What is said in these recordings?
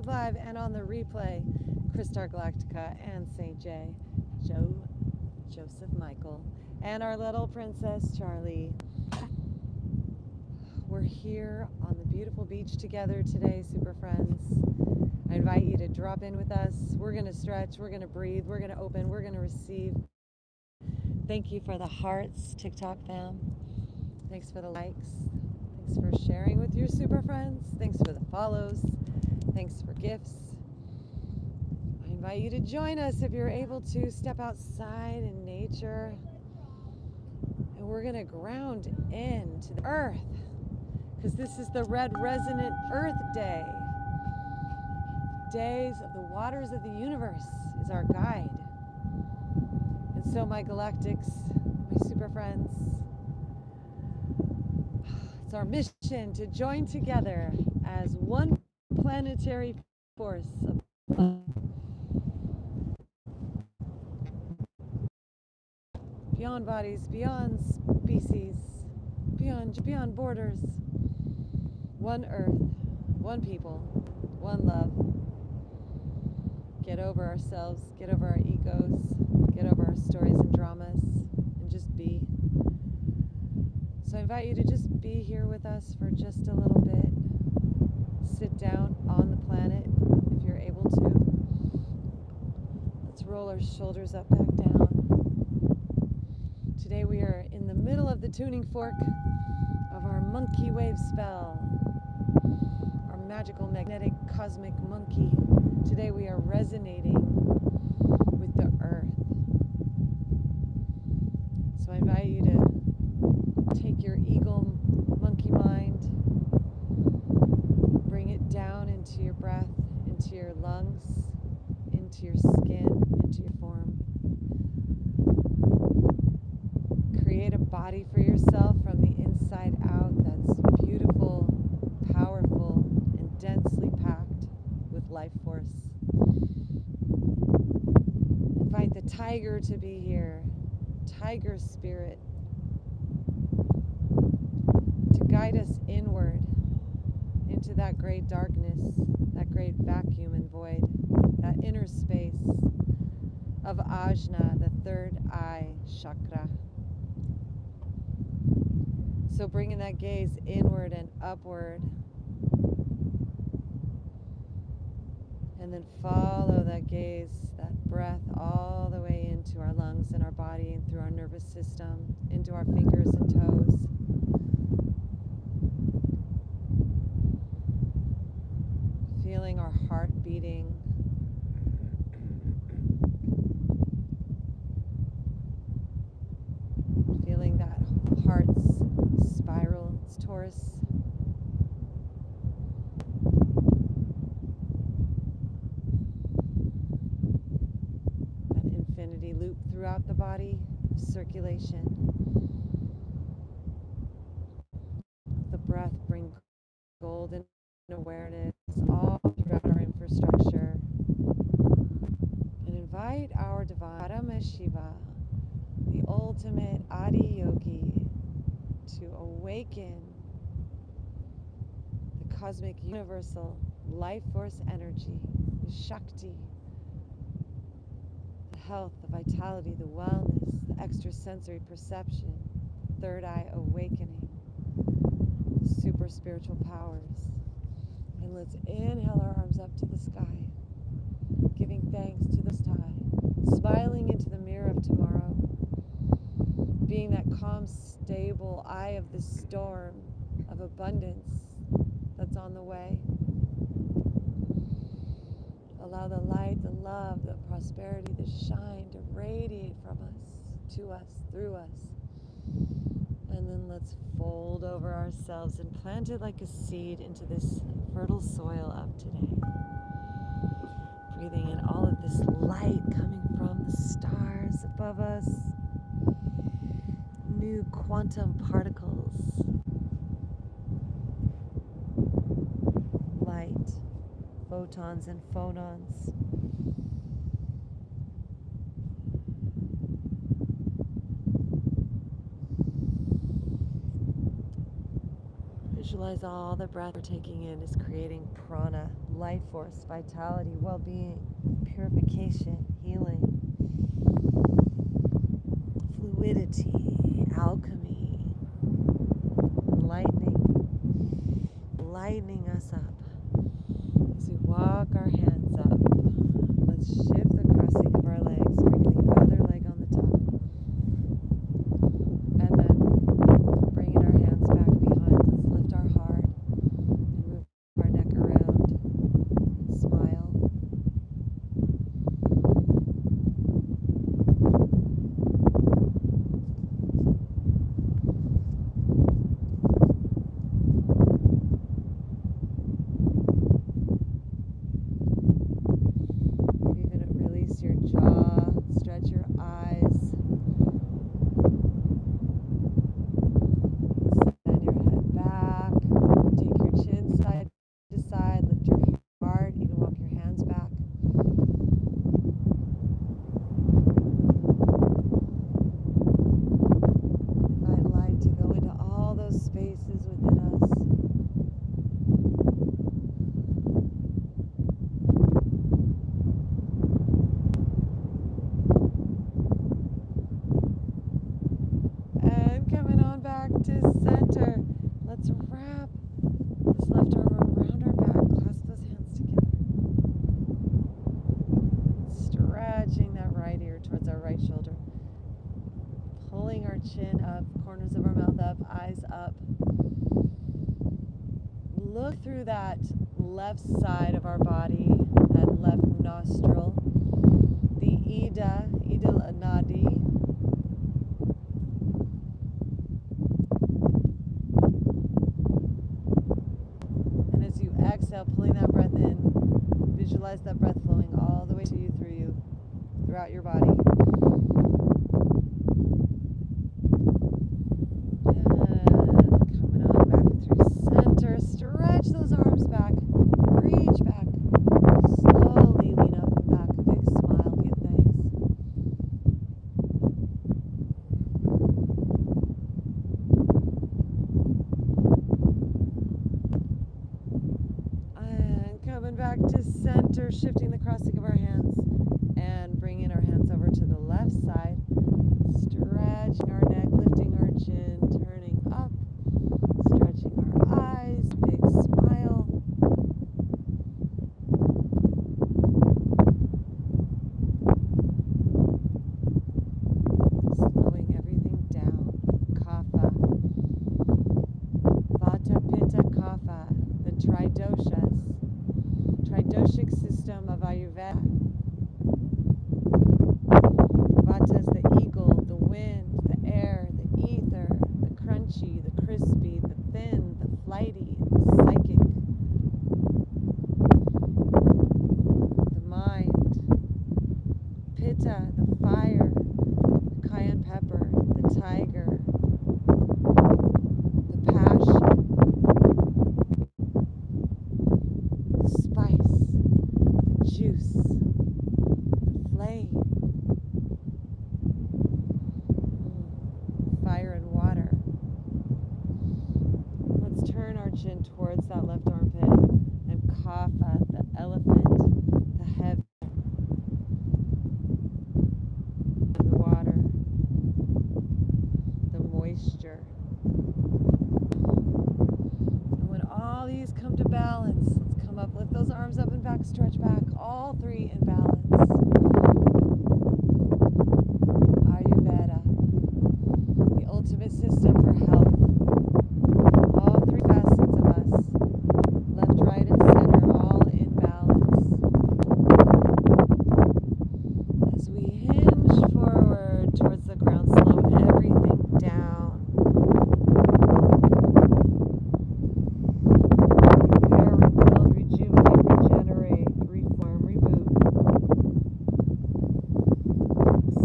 Facebook Live and on the replay, Christar Galactica and St. J, Joseph Michael, and our little princess Charlie. We're here on the beautiful beach together today, super friends. I invite you to drop in with us. We're going to stretch, we're going to breathe, we're going to open, we're going to receive. Thank you for the hearts, TikTok fam. Thanks for the likes. Thanks for sharing with your super friends. Thanks for the follows. Thanks for gifts. I invite you to join us if you're able to. Step outside in nature. And we're going to ground into the earth, because this is the red resonant Earth Day. Days of the waters of the universe is our guide. And so my galactics, my super friends, it's our mission to join together as one planetary force of beyond bodies, beyond species, beyond borders. One earth, one people, one love. Get over ourselves, get over our egos, get over our stories and dramas, and just be. So I invite you to just be here with us for just a little bit. Sit down on the planet if you're able to. Let's roll our shoulders up, back down. Today we are in the middle of the tuning fork of our monkey wave spell, our magical, magnetic, cosmic monkey. Today we are resonating with the earth. So I invite you to take your eagle monkey mind, bring it down into your breath, into your lungs, into your skin, into your form. Create a body for yourself from the inside out that's beautiful, powerful, and densely packed with life force. Invite the tiger to be here, tiger spirit, to guide us inward into that great darkness, that great vacuum and void, that inner space of Ajna, the third eye chakra. So bringing that gaze inward and upward, and then follow that gaze, that breath all the way into our lungs and our body and through our nervous system, into our fingers and toes. Feeling our heart beating. Feeling that heart's spiral, its torus. That infinity loop throughout the body, circulation. The breath brings golden awareness all throughout our infrastructure. And invite our divine Parameshiva, the ultimate Adi Yogi, to awaken the cosmic universal life force energy, the Shakti, the health, the vitality, the wellness, the extrasensory perception, third eye awakening, the super spiritual powers. And let's inhale our arms up to the sky, giving thanks to the sky, smiling into the mirror of tomorrow, being that calm, stable eye of the storm of abundance that's on the way. Allow the light, the love, the prosperity, the shine to radiate from us, to us, through us. And then let's fold over ourselves and plant it like a seed into this fertile soil of today. Breathing in all of this light coming from the stars above us. New quantum particles. Light, photons and phonons. Visualize all the breath we're taking in is creating prana, life force, vitality, well-being, purification, healing, fluidity, alchemy, lightening us up. As we walk our hands up, let's shift the crossing of our legs, bring the other leg on the top. And then bringing our hands back behind, let's lift our heart and move our neck around. Smile. To center. Let's wrap this left arm around our back. Clasp those hands together. Stretching that right ear towards our right shoulder. Pulling our chin up, corners of our mouth up, eyes up. Look through that left side of our body, that left nostril, the Ida Nadi. Exhale, pulling that breath in. Visualize that breath flowing all the way to you, through you, throughout your body. And coming on back through center. Stretch those arms back. Reach back. Slowly lean up and back. Big smile. Give thanks. Coming back to center, shifting the crossing of our hands and bringing our hands over to the left side. Stretching our neck, lifting our chin, turning up, stretching our eyes, big smile. Slowing everything down. Kapha. Vata, Pitta, Kapha. The Tridoshas. Tridoshic system of Ayurveda. Vata is the eagle, the wind, the air, the ether, the crunchy, the crispy, the thin, the flighty, the psychic, the mind. Pitta, the fire, the cayenne pepper, the tiger, the passion, juice, flame, fire and water. Let's turn our chin towards that left armpit and Kapha, the elephant, the heavy, and the water, the moisture. And when all these come to balance, let's come up, lift those arms up and back, stretch back, all three in balance. Ayurveda, the ultimate system for health. All three facets of us, left, right, and center, all in balance. As we hinge forward towards the ground, slow everything down.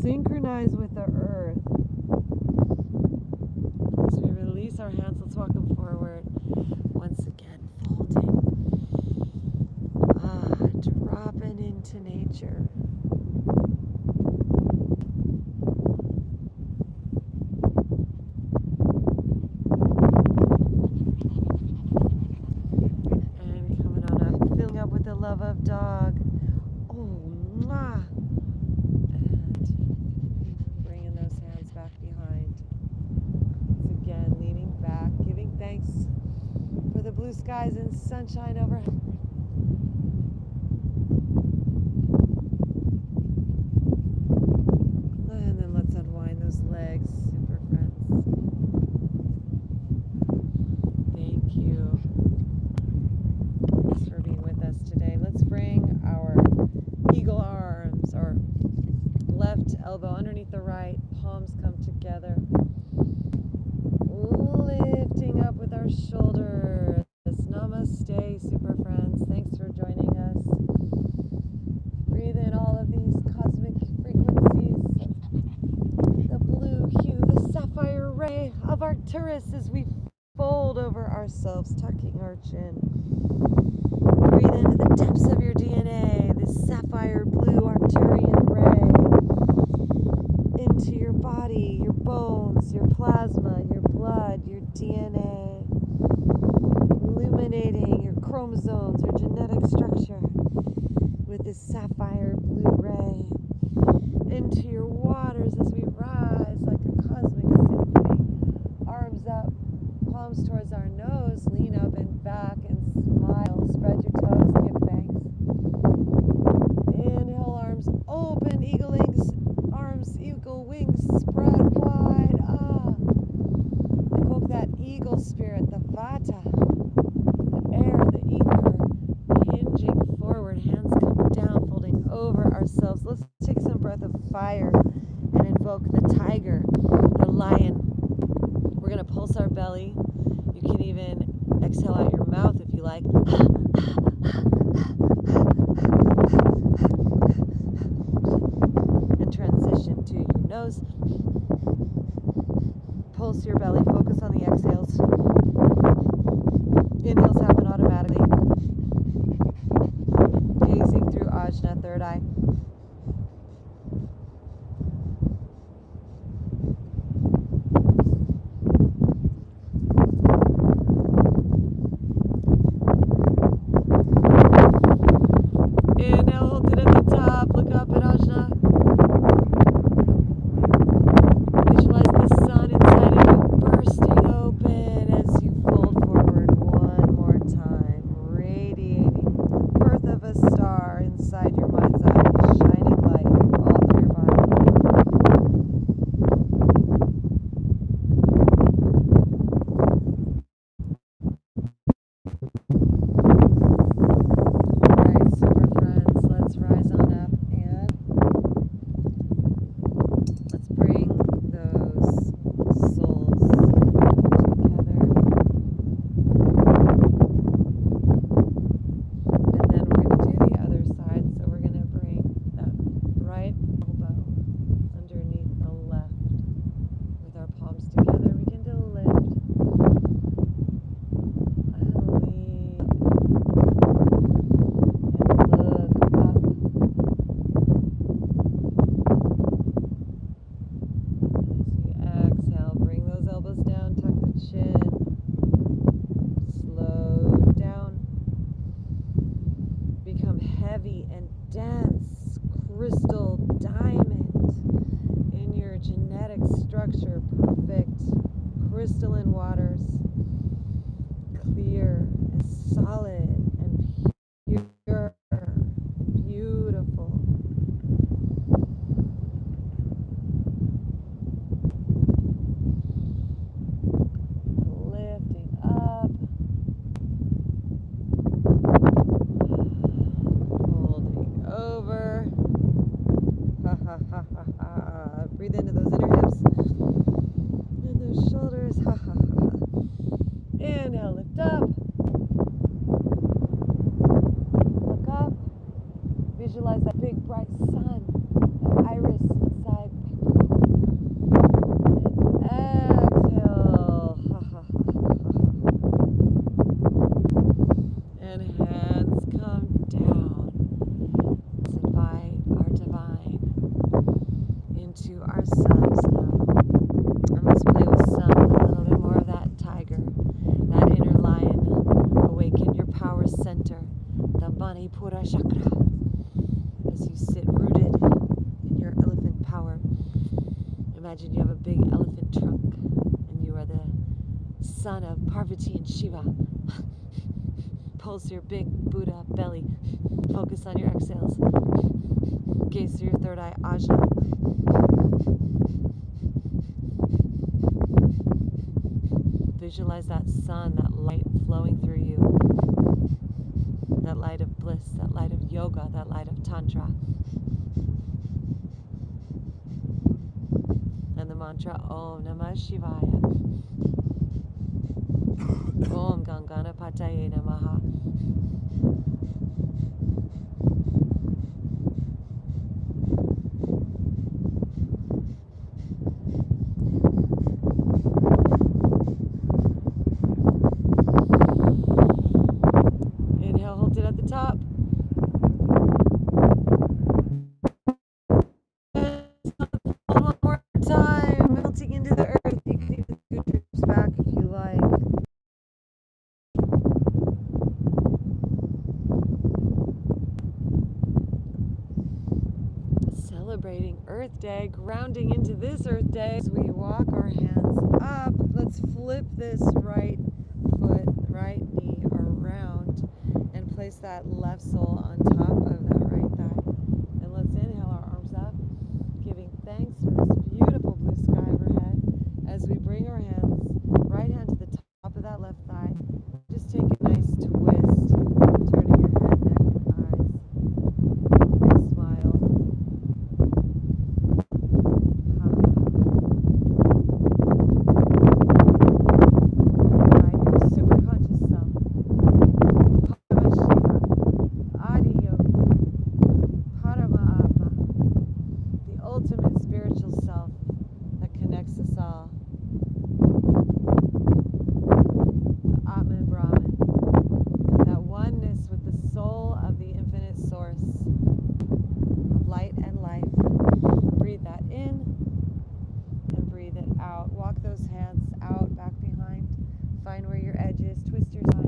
Synchronize with the earth. As we release our hands, let's walk them forward. Once again, folding. Dropping into nature. dog. Oh, mwah. And bringing those hands back behind. Once again, leaning back, giving thanks for the blue skies and sunshine overhead. And then let's unwind those legs, super friends. Thank you. Thanks for being with us today. Let's bring our eagle arms, our left elbow underneath the right, palms come together. Lifting up with our shoulders. Namaste, super friends. Thanks for joining us. Breathe in all of these cosmic frequencies. The blue hue, the sapphire ray of Arcturus as we fold over ourselves, tucking our chin. Breathe into the depths of your DNA, this sapphire blue Arcturian ray. Into your body, your bones, your plasma, your blood, your DNA. Illuminating your chromosomes, your genetic structure with this sapphire blue ray. Into your waters as we rise like a cosmic symphony. Arms up, palms towards our nose, lean up and back and smile. Spread your toes, give thanks. Inhale, arms open, eagle wings, arms, eagle wings spread wide. Invoke that eagle spirit, the vata, the air, the ether, hinging forward, hands come down, folding over ourselves. Let's take some breath of fire and invoke the tiger, the lion. We're going to pulse our belly. You can even exhale out your mouth if you like. And transition to your nose. Pulse your belly, focus on the exhales. Inhales happen automatically. Gazing through Ajna, third eye. Inhale, hold it at the top, look up at Ajna. Visualize the sun inside of you bursting open as you fold forward one more time, radiating the birth of a star inside your mind's eye, shining light all through your body. Alright, super friends, let's rise on up and let's bring those souls together. And then we're going to do the other side. So we're going to bring that right elbow underneath the left. With our palms together, begin to lift. And lean. And look up. As we exhale, bring those elbows down, tuck the chin. Slow down. Become heavy and dense, crystal diamond in your genetic structure. Perfect. Crystalline waters. Clear and solid and pure. Beautiful. Lifting up. Holding over. Ha ha ha ha ha. Breathe into those inner hips. And those shoulders. Ha ha ha ha. Inhale, lift up. Look up. Visualize that big bright sun. That iris inside. And exhale. Ha ha ha ha ha. And hands come down. Let's invite our divine into ourselves now. And let's play with a little bit more of that tiger, that inner lion. Awaken your power center, the Manipura chakra. Imagine you have a big elephant trunk and you are the son of Parvati and Shiva. Pulse your big Buddha belly. Focus on your exhales. Gaze through your third eye, Ajna. Visualize that sun, that light flowing through you. That light of bliss, that light of yoga, that light of tantra. And the mantra, Om Namah Shivaya. Om Ganganapataye Namaha. Inhale, hold it at the top. One more time, melting into the earth. You can even scoot your hips back if you like. Celebrating Earth Day, grounding into this Earth Day. As we walk our hands up, let's flip this right foot, right knee around and place that left sole on top of that right thigh. And let's inhale our arms up, giving thanks for this beautiful blue sky overhead. As we bring our hands, right hand to the top of that left thigh, just take a nice twist, turning your head, neck, and eyes. Smile. Your super conscious self. Parameshiva, Adi Yogi, Paramatma, the ultimate spiritual self that connects us all. Atman Brahman, that oneness with the soul of the infinite source of light and life. Breathe that in and breathe it out. Walk those hands out, back behind. Find where your edge is. Twist your spine.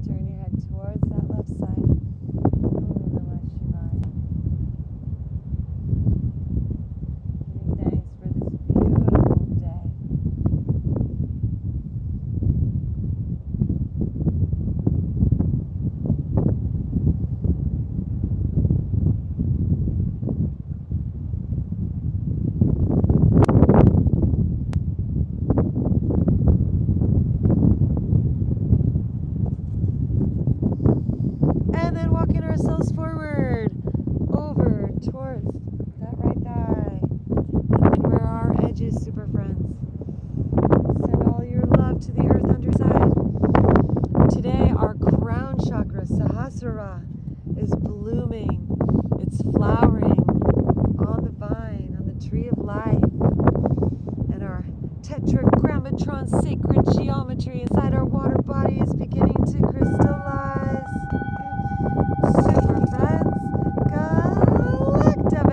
Turn your head towards that left side. Om Namah Shivaya. Giving thanks for this beautiful day. And then walking ourselves forward, over towards that right thigh. And then where our edge is, super friends. Send all your love to the earth underside. Today our crown chakra, Sahasrara, is blooming. It's flowering on the vine, on the tree of life. And our tetragrammatron sacred geometry inside our water body is beginning to crystallize. Super friends, Galactivate!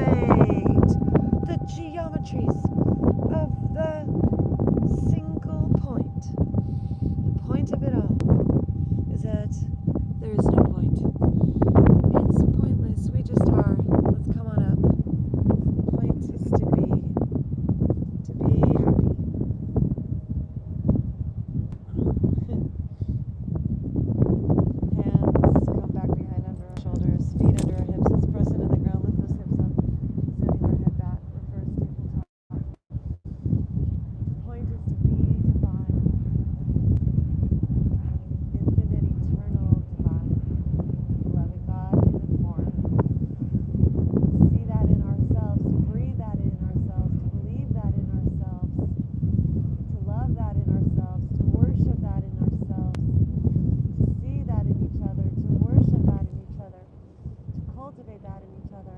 The geometries of the single point. The point of it all is that there is no point. It's pointless. We just are. Let's come on up. The point is to be happy. Hands come back behind under our shoulders, feet under our hips. Let's press into the ground, lift those hips up, sending our head back, reverse tabletop. The point is to be divine, infinite, eternal, divine, beloved God in a form. See that in ourselves, to breathe that in ourselves, to believe that in ourselves, to love that in ourselves, to worship that in ourselves, to see that in each other, to worship that in each other, to cultivate that in each other,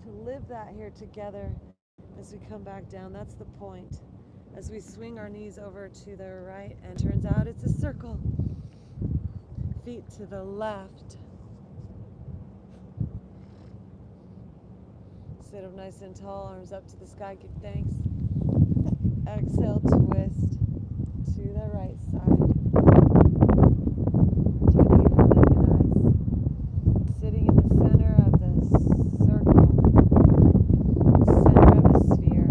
to live that here together as we come back down. That's the point. As we swing our knees over to the right, and turns out it's a circle. Feet to the left. Sit up nice and tall, arms up to the sky, give thanks. Exhale, twist to the right side. Turning your head, neck, and eyes. Sitting in the center of the circle, center of a sphere.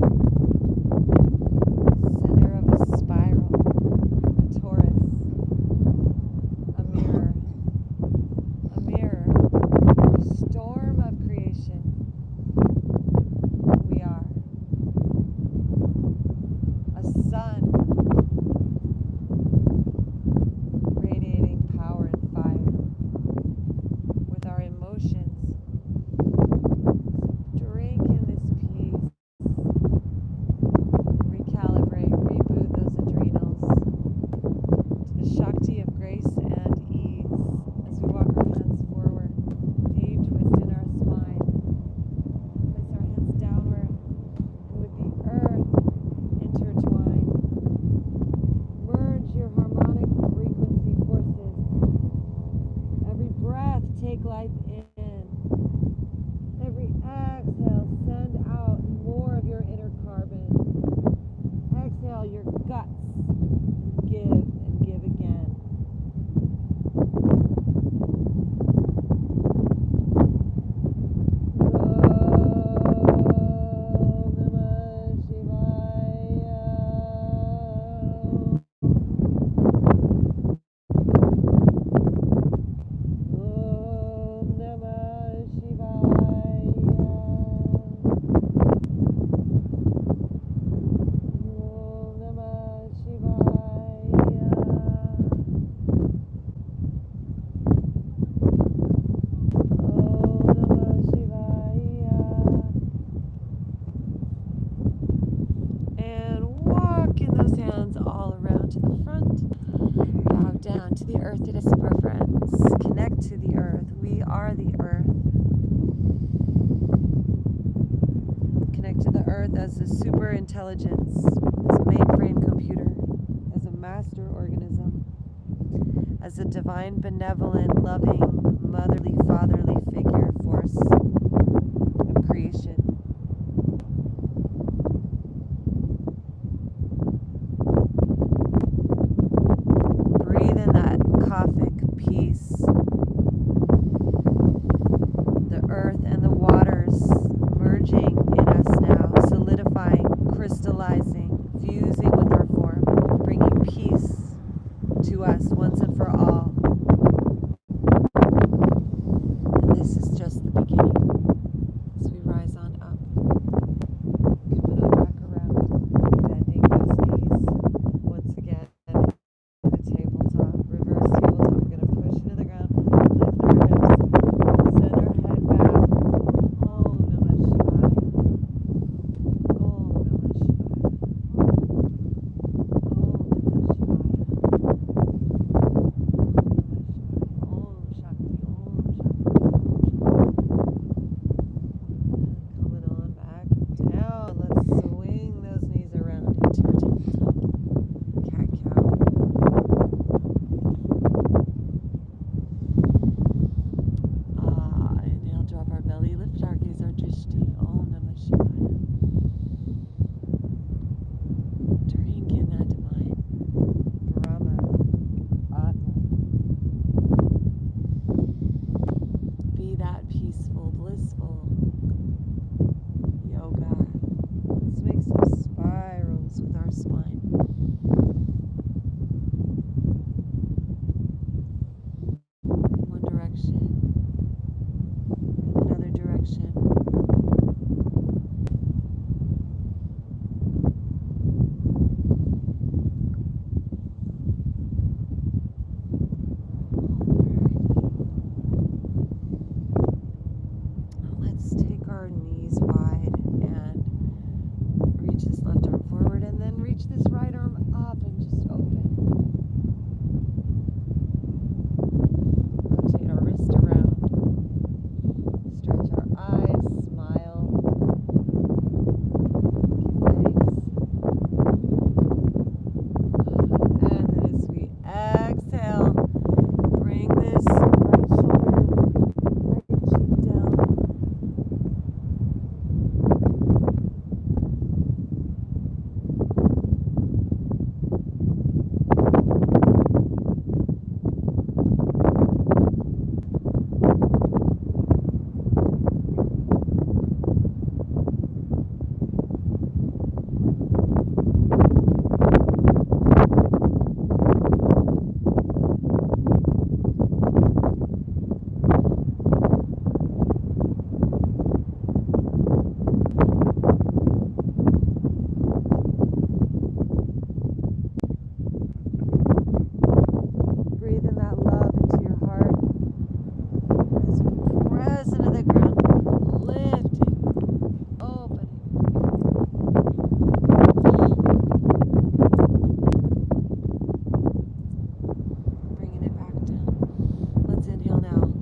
earth as a super intelligence, as a mainframe computer, as a master organism, as a divine, benevolent, loving, motherly, fatherly figure, force of creation. Breathe in that Kaffic peace. The earth and the waters merging in us now, solidifying, crystallizing, fusing with our form, bringing peace to us once and for all. And this is just the beginning. As we rise on up, coming on back around, bending those knees. Once again, the tabletop, reverse tabletop. We're going to push into the ground, lift our hips, send our head back. Om Namah Shivaya. Om Namah Shivaya. Om Shakti, Om coming on back down. Let's swing those knees around into your tabletop. Cat-cow. Inhale, drop our belly, lift our gaze, our drishti. Om Namah Shivaya. Drink in that divine Brahma, Atma. Be that peaceful, blissful yoga. Let's make some spirals with our spine. In one direction, in another direction. Let's take our knees wide and reach this left arm forward and then reach this right arm up and just open. Rotate our wrist around. Stretch our eyes, smile. Give thanks. And then as we exhale, bring this right shoulder, right cheek down. Breathe in that love into your heart as we press into the ground, lifting, opening. Bringing it back down. Let's inhale now.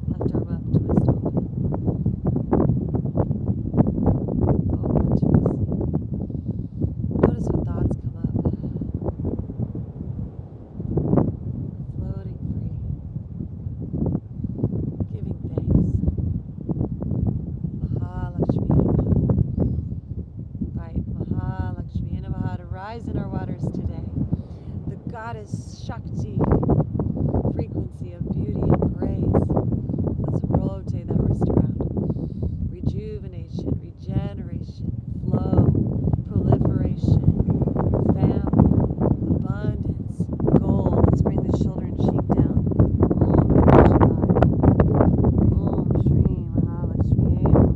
Left arm up, twist open. Open to receive. Notice what thoughts come up. Floating free, giving thanks. Mahalakshmi Namaha. Right, Mahalakshmi Namaha to rise in our waters today. The goddess Shakti, frequency of beauty and grace. Let's rotate that wrist around. Rejuvenation, regeneration, flow, proliferation, family, abundance, gold. Let's bring the shoulder and cheek down. Om Namah Shivaya. Om Shri Mahalakshmi Namaha.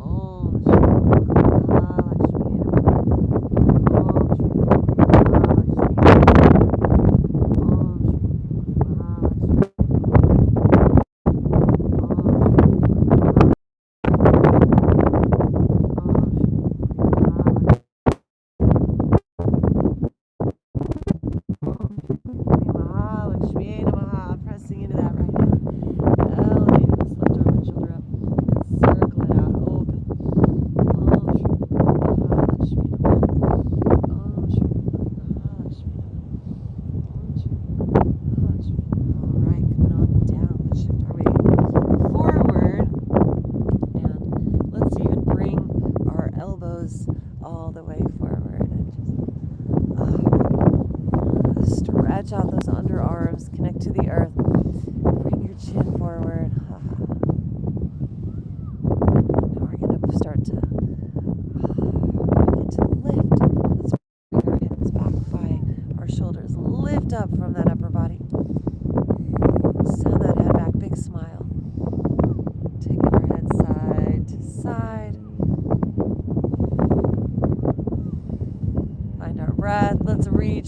Om Shri Mahalakshmi Namaha. Om Shri Mahalakshmi Namaha.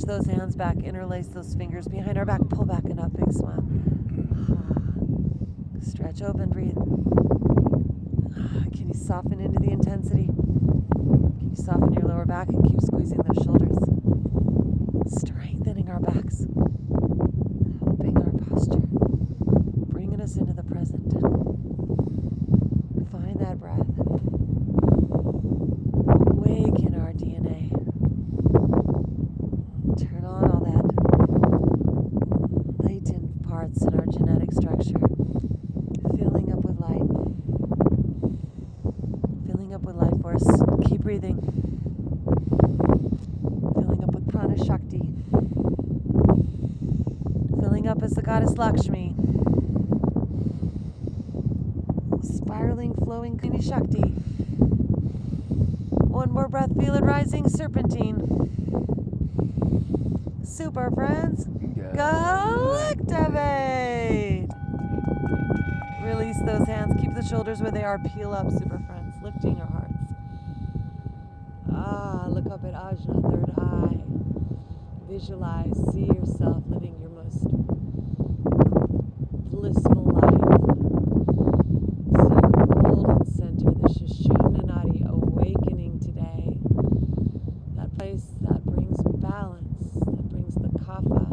those hands back, interlace those fingers behind our back, pull back and up, big smile. Stretch open, breathe. Can you soften into the intensity? Can you soften your lower back and keep squeezing those shoulders? Strengthening our backs, helping our posture, bringing us into the present. Find that breath. Awaken our DNA. Turn on all that latent parts in our genetic structure. Filling up with light. Filling up with life force. Keep breathing. Filling up with prana shakti. Filling up as the goddess Lakshmi. Spiraling, flowing Kuni Shakti. One more breath, feel it rising, serpentine. Super friends. Galactivate. Release those hands. Keep the shoulders where they are. Peel up, super friends. Lifting your hearts. Look up at Ajna, third eye. Visualize, see yourself living your most blissful life. See your golden center, the Sushumna Nadi awakening today. That place that brings balance, that brings the kapha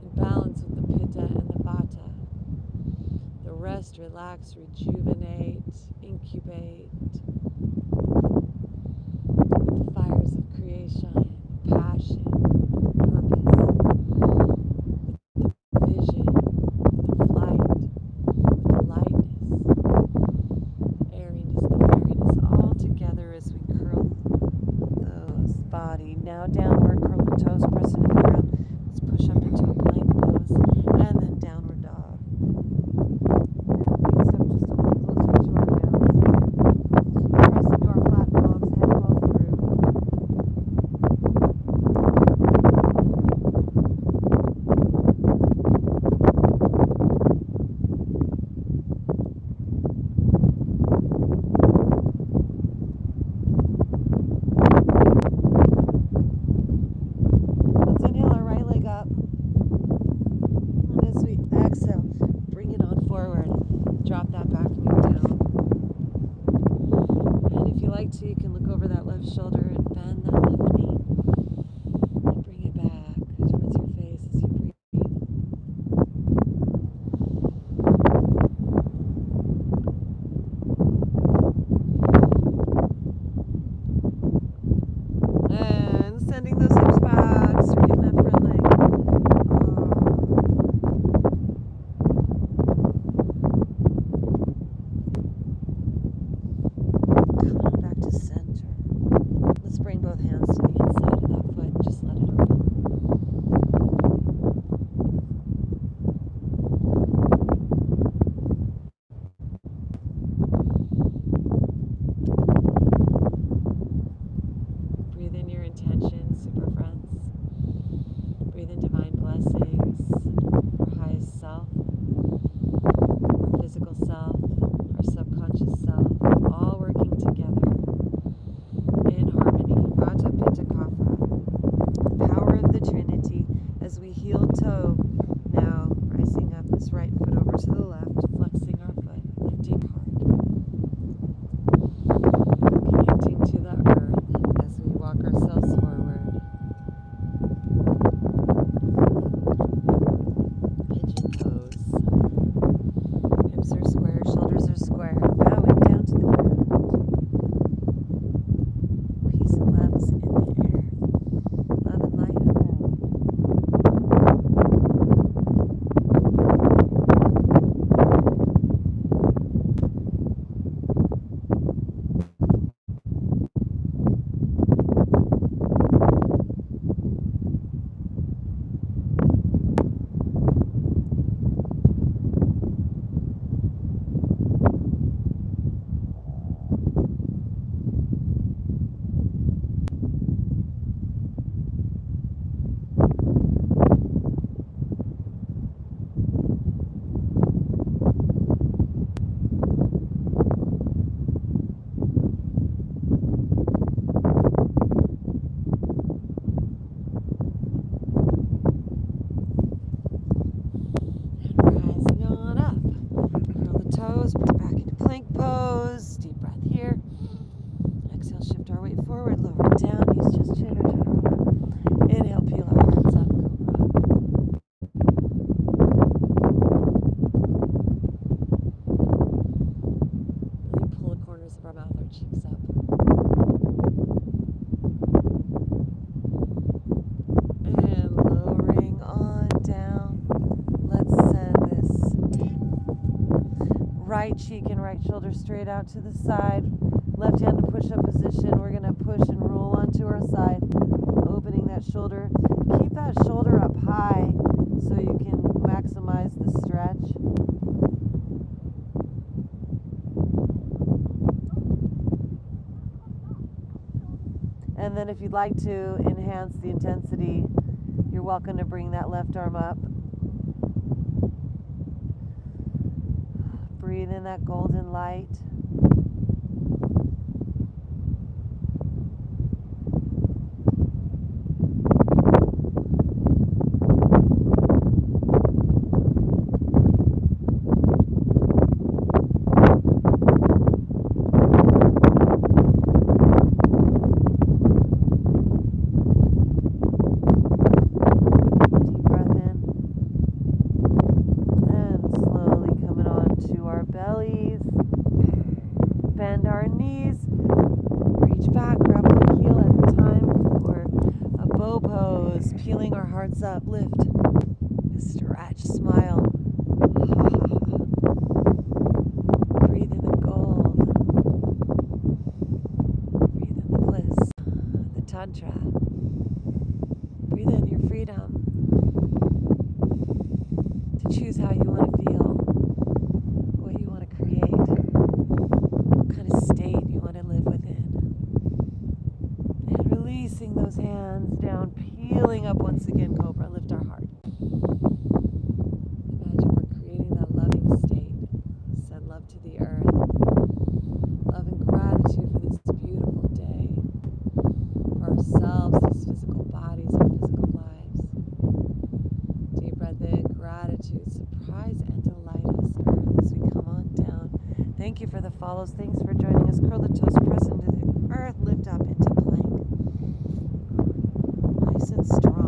in balance with the pitta and the vata. The rest, relax, rejuvenate, incubate with the fires of creation, passion, purpose, with the vision, with the flight, with the lightness, airiness, the fairiness, all together as we curl those body. Now downward, curl the toes, press into the ground. Let's push up into a plank pose, and then downward dog. Feet step just a little closer to our hands. Press into our flat palms, head falls through. Let's inhale our right leg up. And as we exhale, bring it on forward. Drop that back knee down. And if you like to, you can look over that left shoulder and bend that left knee. And bring it back towards your face as you breathe. And sending those hips back, straighten that front leg. Coming back to center. Let's bring both hands to the pose, bring back into plank pose. Deep breath here. Exhale, shift our weight forward, lower it down, use just chin or chaturanga. Inhale, peel our hearts up, cobra. Really pull the corners of our mouth, our cheeks up. And lowering on down. Let's send this right cheek and right shoulder straight out to the side. Left hand to push-up position. We're going to push and roll onto our side, opening that shoulder. Keep that shoulder up high so you can maximize the stretch. And then if you'd like to enhance the intensity, you're welcome to bring that left arm up. Breathe in that golden light. Up, lift, stretch, smile. Breathe in the gold. Breathe in the bliss, the tantra. Breathe in your freedom to choose how you want to feel, what you want to create, what kind of state you want to live within. And releasing those hands down, peeling up once again, Cobra. Lift our heart. Imagine we're creating that loving state. Send love to the earth. Love and gratitude for this beautiful day. For ourselves, these physical bodies, our physical lives. Deep breath in, gratitude, surprise and delight us, earth, as we come on down. Thank you for the follows. Thanks for joining us. Curl the toes, press into the earth, lift up into plank. Nice and strong.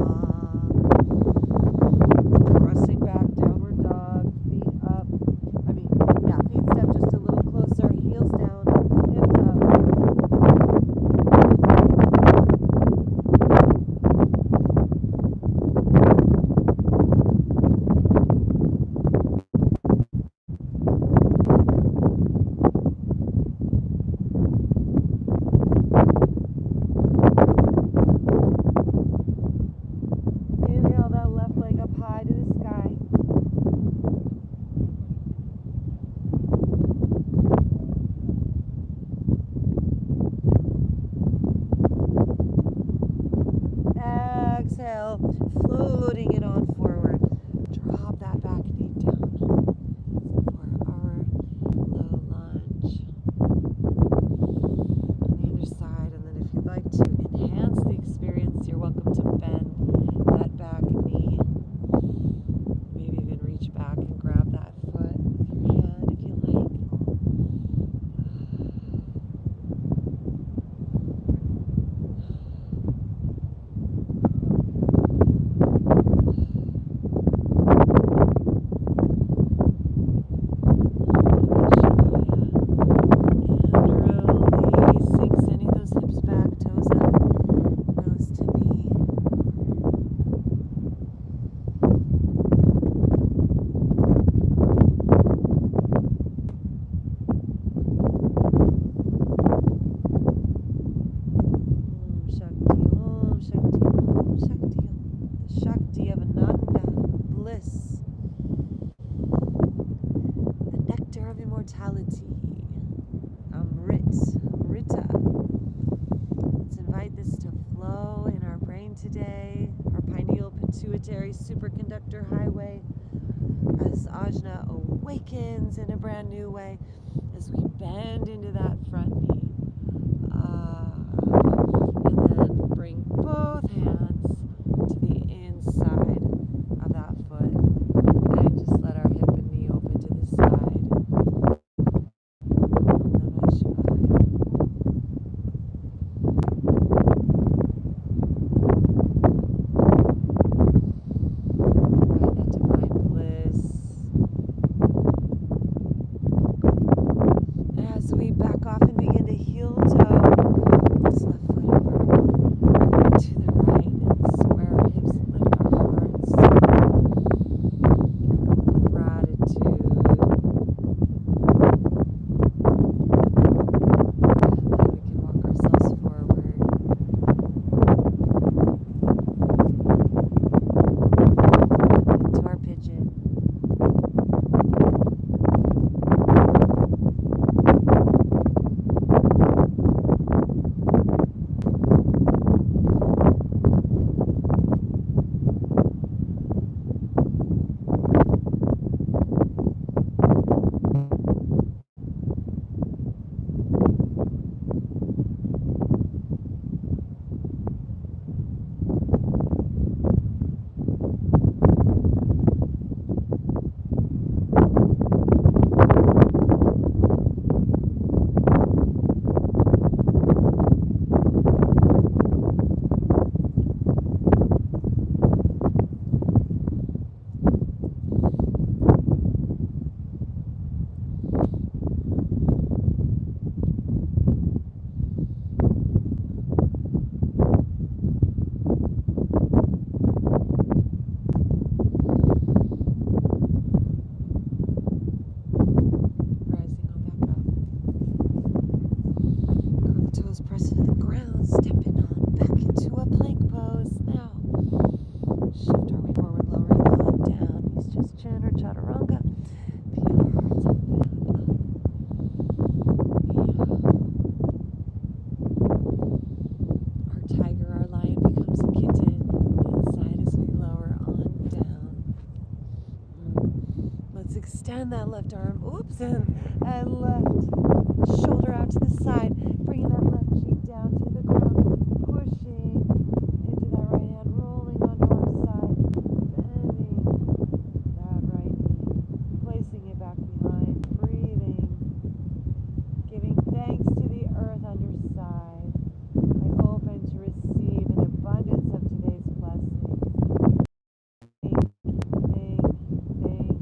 Pressing back, downward dog, feet up. Feet step just a little closer, heels down, hips up. Inhale that left leg up high to the sky. Exhale, floating it on forward. Drop that back knee down for our low lunge. On the other side, and then if you'd like to enhance the experience, you're welcome to bend that back knee. Maybe even reach back and grab that foot with your hand if you like. Superconductor highway as Ajna awakens in a brand new way as we bend into that front knee. And then bring both hands to the inside of that foot and just let our hip and knee open to the side. heel toe. This left foot over to the right and square our hips and lift our hearts. Gratitude. And then we can walk ourselves forward. Into our pigeon. Press into the ground, stepping on back into a plank pose now. Shift our way forward, lowering the hook down. Use just chin or chaturanga. Peel our hearts up and up. Our tiger, our lion becomes a kitten inside as we lower on down. Let's extend that left arm. Oops, and left shoulder out to the side. Bringing that left cheek down to the ground, pushing into that right hand, rolling onto our side, bending that right knee, placing it back behind, breathing, giving thanks to the earth underside. I open to receive an abundance of today's blessings. Thank you, thank you, thank you.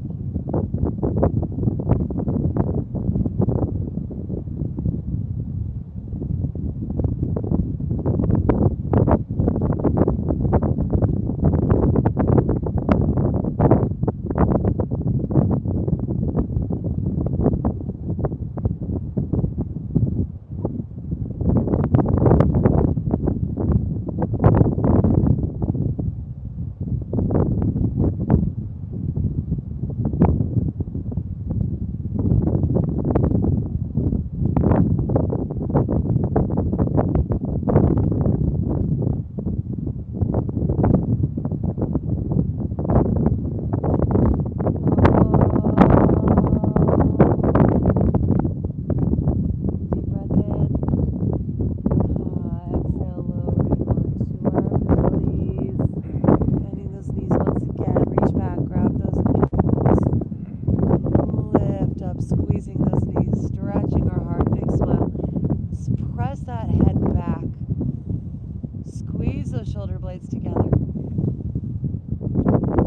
Shoulder blades together.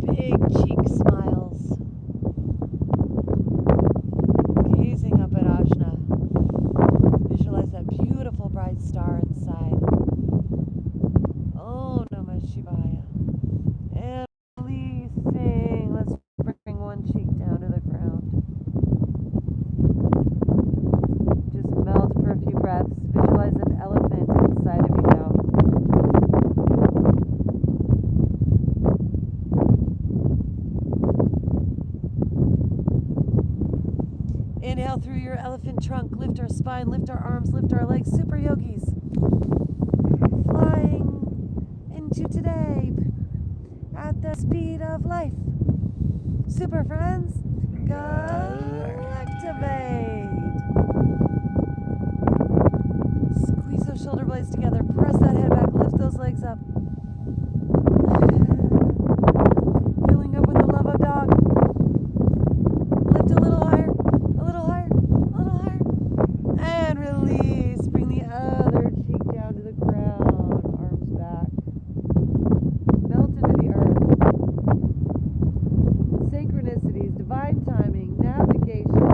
Big cheek smiles. Gazing up at Ajna. Visualize that beautiful bright star inside. Oh, Namah Shivaya. And releasing. Let's bring one cheek down to the ground. Just melt for a few breaths. Visualize an elephant inside of you now. Inhale through your elephant trunk, lift our spine, lift our arms, lift our legs, super yogis. Flying into today at the speed of life. Super friends, Galactivate. Squeeze those shoulder blades together, press that head back, lift those legs up. Filling up with the love of dog. Lift a little higher. And release. Bring the other cheek down to the ground. Arms back. Melt into the earth. Synchronicities, divine timing, navigation.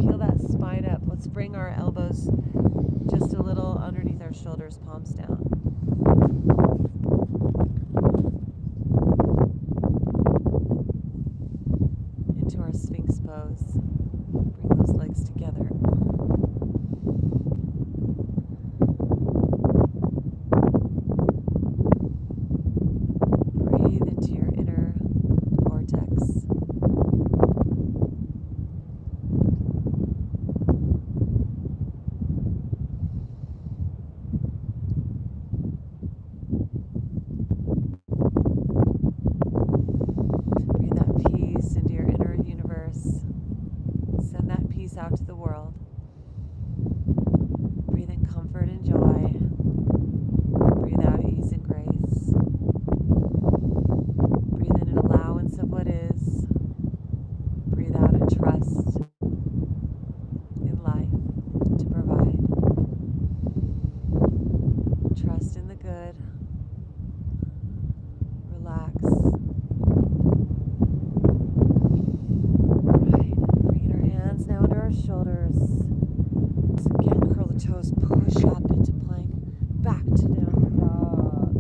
peel that spine up. Let's bring our elbows just a little underneath our shoulders, palms down. Into our Sphinx pose. Bring those legs together. Breathe into your inner vortex. Breathe that peace into your inner universe. Send that peace out to the world. Breathe in comfort and joy. Breathe out ease and grace. Breathe in an allowance of what is. Breathe out a trust in life to provide. Trust in the good. Relax. Right. Bringing our hands now under our shoulders. Again, curl the toes, push up into plank, back to downward dog.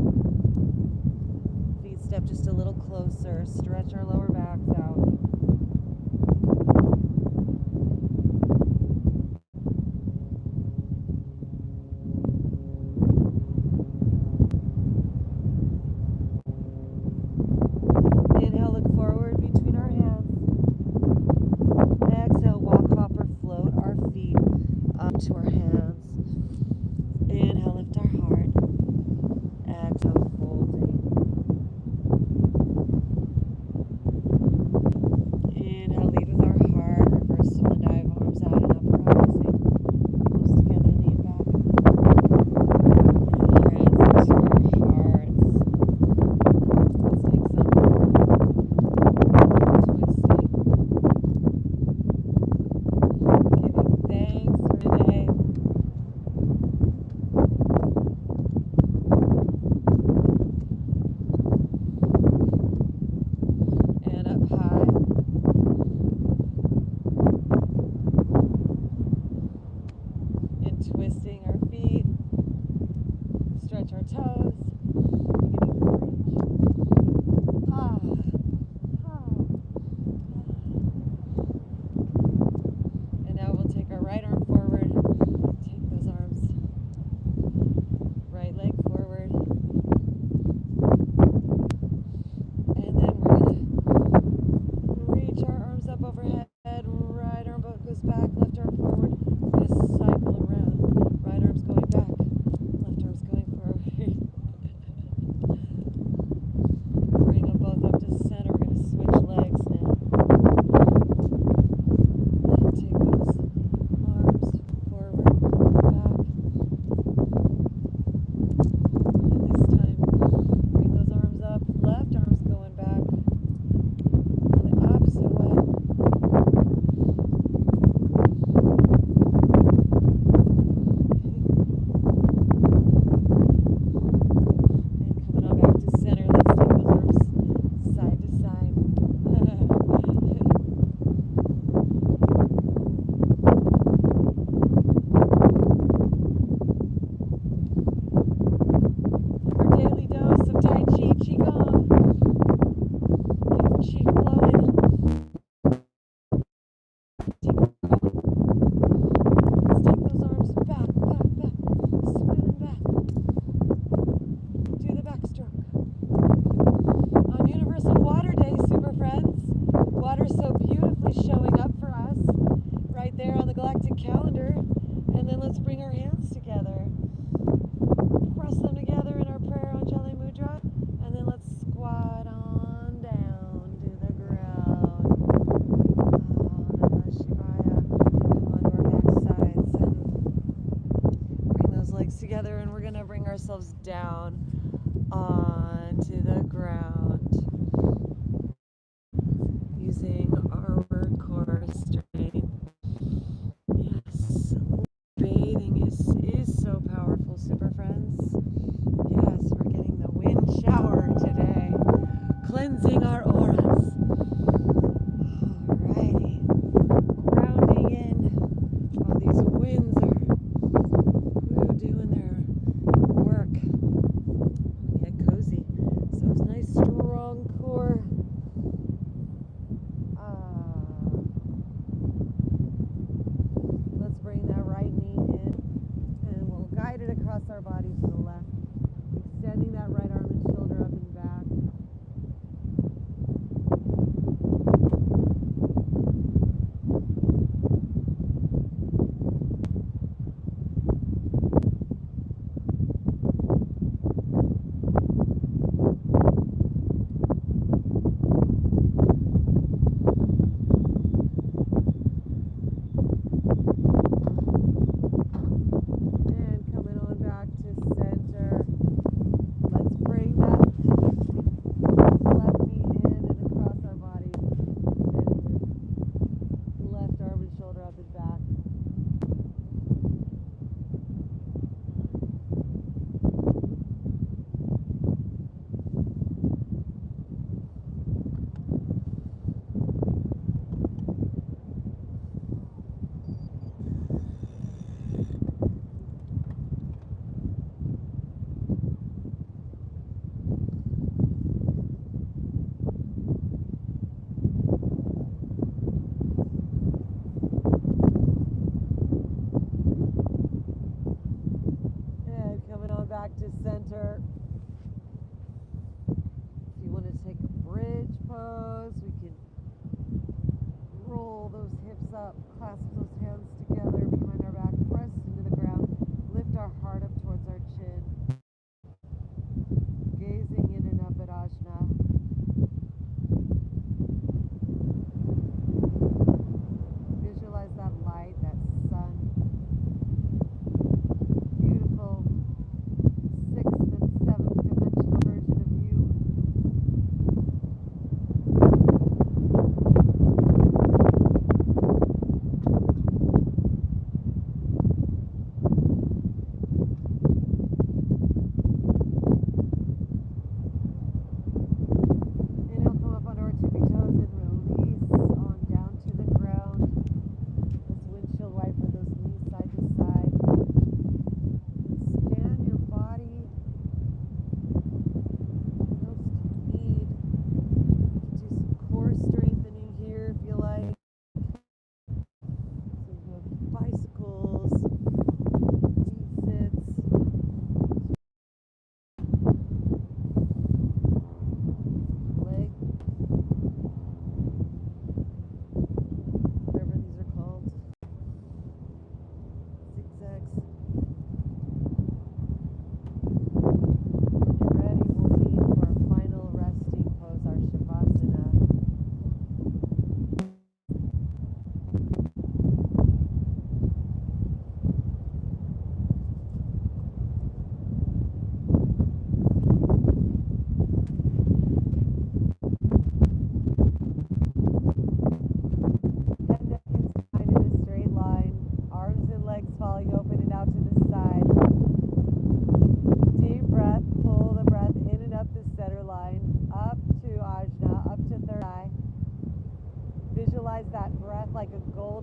Feet step just a little closer, stretch our lower backs out. Inhale, look forward between our hands. Exhale, walk, hop, or float our feet up to our hands. Inhale, lift our heart. Exhale, folding.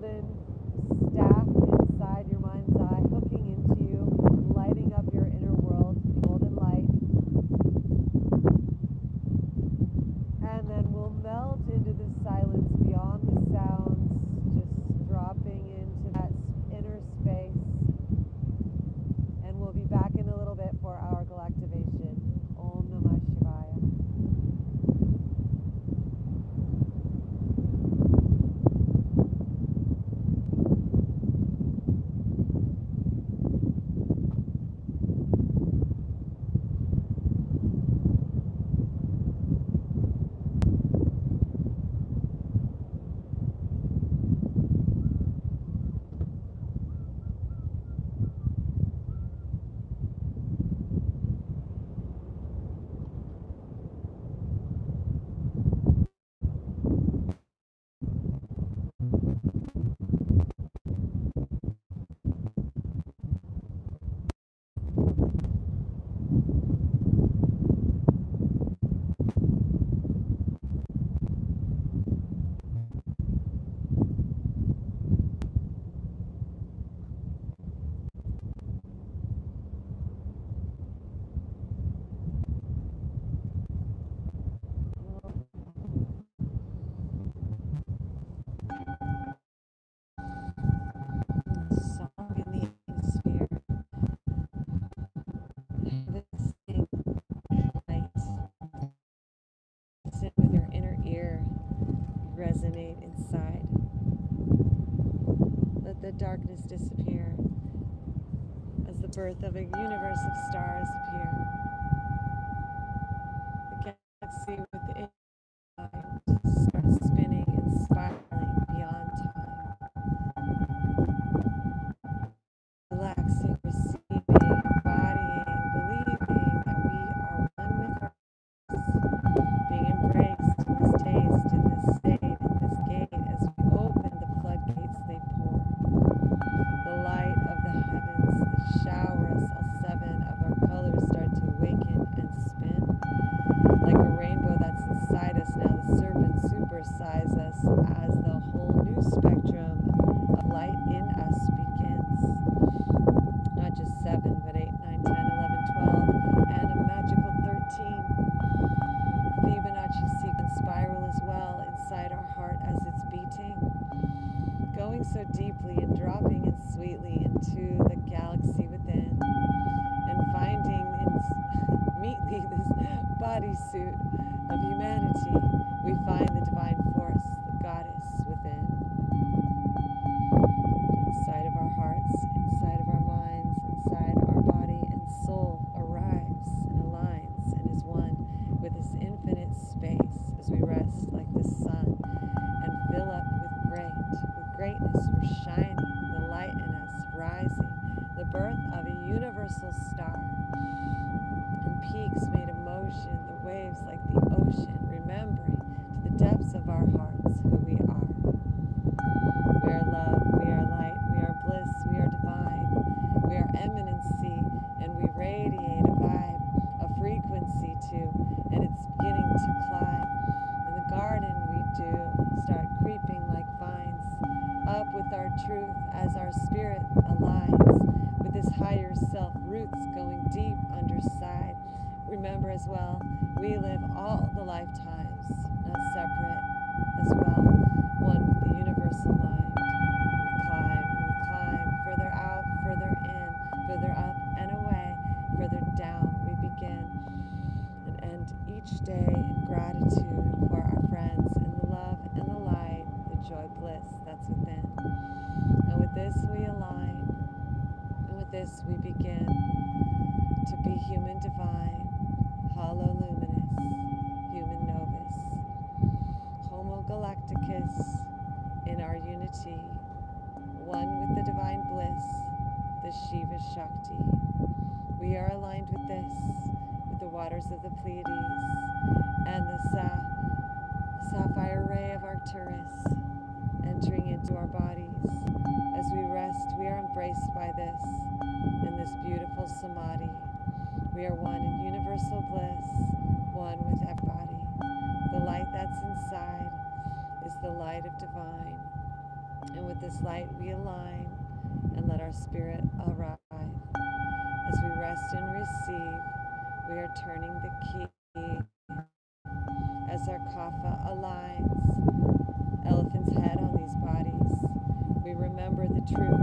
golden staff inside your mind's eye, hooking into you, lighting up your inner world, golden light. And then we'll melt into the silence beyond the sounds, just dropping into that inner space. And we'll be back in a little bit for our Galactivation. Om Namah Shivaya. Song in the atmosphere, harvesting light. Sit with your inner ear, resonate inside. Let the darkness disappear as the birth of a universe of stars appear. The galaxy within mind starts spinning and spiraling beyond time. Relaxing, receiving, embodying, believing that we are one with our being embraced in this taste, in this state, in this gate. As we open the floodgates, they pour. The light of the heavens, the showers, all seven of our colors start to awaken and spin. Like a rainbow that's inside us now, the serpent supersize us as the whole new spectrum of light in us begins. Not just 7, but 8, 9, 10, 11, 12, and a magical 13. Fibonacci sequence spiral as well inside our heart as it's beating. Going so deeply and dropping it sweetly into the galaxy within. And finding meetly this bodysuit of humanity, we find the divine force, the goddess within. Inside of our hearts, inside of our minds, inside our body and soul arrives and aligns and is one with this infinite space as we rest like the sun and fill up with greatness. We're shining, the light in us rising, the birth of a universal star. And peaks made of motion, the waves like the ocean, remembering to the depths of our hearts who we are. We are love, we are light, we are bliss, we are divine, we are eminency, and we radiate a vibe, a frequency too, and it's beginning to climb. In the garden we do start creeping like vines, up with our truth as our spirit aligns with this higher self, roots going deep underside. Remember as well, we live all the lifetimes, not separate as well, one with the universal mind. We climb, further out, further in, further up and away, further down we begin, and end each day in gratitude for our friends in the love and the light, the joy, bliss that's within. And with this we align, and with this we begin to be human divine, hollow luminous, human novus, homo galacticus, in our unity, one with the divine bliss, the Shiva Shakti. We are aligned with this, with the waters of the Pleiades, and the sapphire ray of Arcturus, entering into our bodies. As we rest, we are embraced by this, in this beautiful samadhi. We are one in universal bliss, one with everybody. The light that's inside is the light of divine. And with this light we align and let our spirit arrive. As we rest and receive, we are turning the key. As our kapha aligns, elephant's head on these bodies, we remember the truth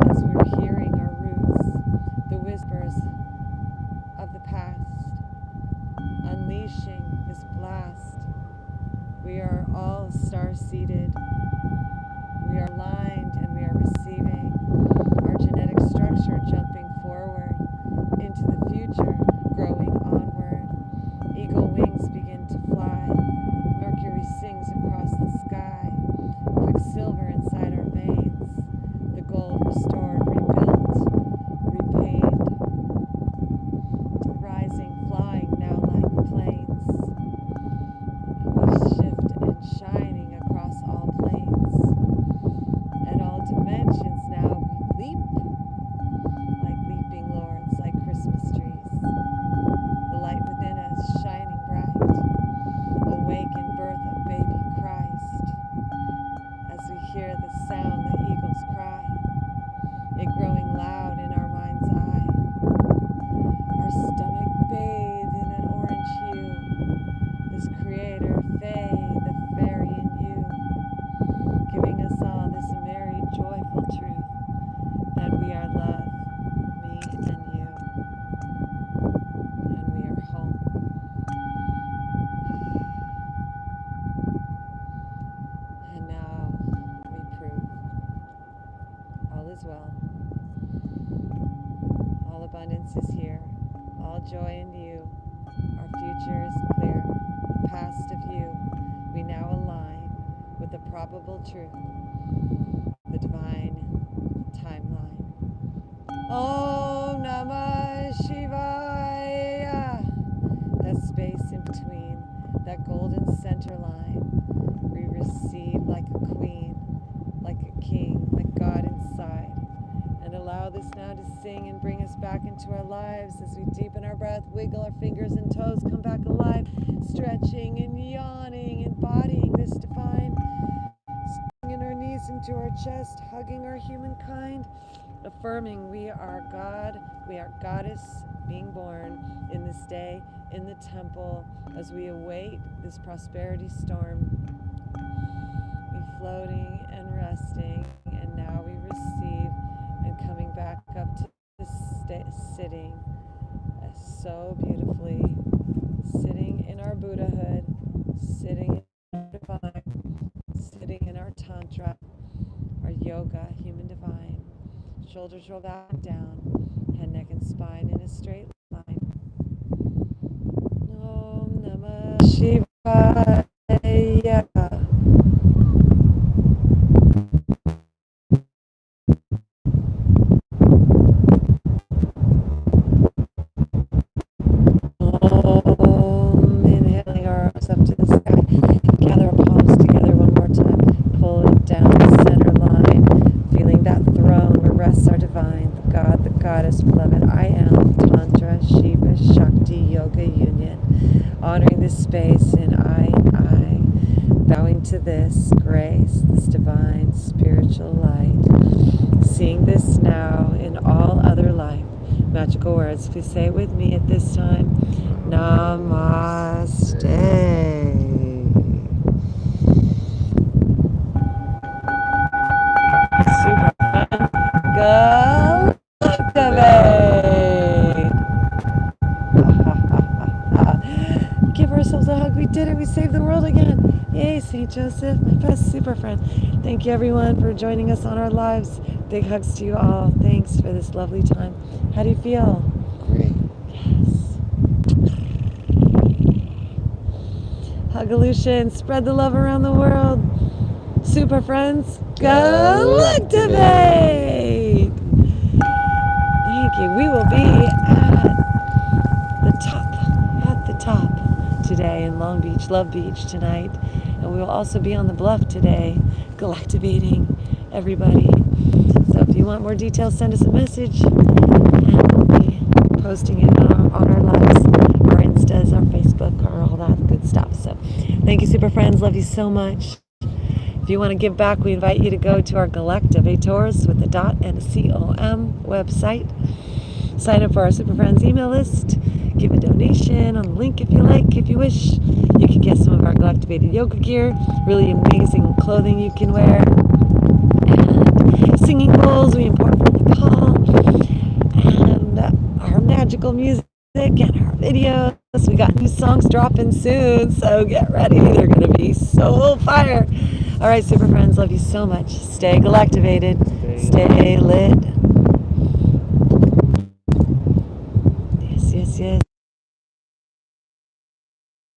as we're hearing our roots, the whispers of the past, unleashing this blast. We are all star-seated. We are aligned and we are receiving our genetic structure jumping forward into the future, growing onward. Eagle wings begin to fly. Mercury sings across the sky. Quicksilver inside our veins. The gold restored, rebuilt, repaid. Rising, flying now like planes. We shift and shining across all planes and all dimensions. Now we leap like leaping lords, like Christmas trees. The light within us shining bright. Awake in birth of baby Christ. As we hear the sound the eagles cry, it growing loud in our mind's eye. Our stomach bathed in an orange hue. This creator, Faye, the fairy in you, giving us all this merry, joyful truth that we are love, me and you, and we are home. And now we prove all is well. All abundance is here. All joy in you. Our future is clear. The past of you, we now align with the probable truth, the divine timeline. Om Namah Shivaya. That space in between, that golden center line, we receive like a queen, like a king, like God inside. And allow this now to sing and bring us back into our lives as we deepen our breath, wiggle our fingers and toes, come back alive, stretching and yawning, embodying this divine, sinking our knees into our chest, hugging our humankind, affirming we are God, we are Goddess, being born in this day, in the temple, as we await this prosperity storm. We floating and resting, and now we receive and coming back up to sitting so beautifully, sitting in our Buddhahood, sitting in our divine, sitting in our tantra, our yoga, human divine. Shoulders roll back and down, head, neck, and spine in a straight line. Om Namah Shivaya. Inhaling our arms up to the sky. Gather our palms together one more time. Pull it down the center line. Feeling that throne where rests our divine, the God, the goddess, beloved. I am Tantra, Shiva, Shakti, Yoga Union. Honoring this space in I. Bowing to this grace, this divine spiritual light. Seeing this now in all other life. Magical words. Please say it with me at this time. Namaste. Super fun. Galactivate. Give ourselves a hug. We did it. We saved the world again. Yay, St. Joseph, my best super friend. Thank you, everyone, for joining us on our lives. Big hugs to you all. Thanks for this lovely time. How do you feel? Great. Yes. Hugolution. Spread the love around the world. Super friends, Galactivate! Thank you. We will be at the top today in Long Beach, Love Beach tonight. And we will also be on the bluff today, galactivating everybody. So if you want more details, send us a message. And we'll be posting it on our lives, our Instas, our Facebook, or all that good stuff. So thank you, super friends. Love you so much. If you want to give back, we invite you to go to our Galactivators with a dot and a C-O-M website. Sign up for our Super Friends email list. Give a donation on the link if you like, if you wish. You can get some of our Galactivated yoga gear, really amazing clothing you can wear, and singing bowls we import from Nepal, and our magical music and our videos. We got new songs dropping soon, so get ready. They're going to be so fire. All right, Super Friends, love you so much. Stay Galactivated. Stay lit.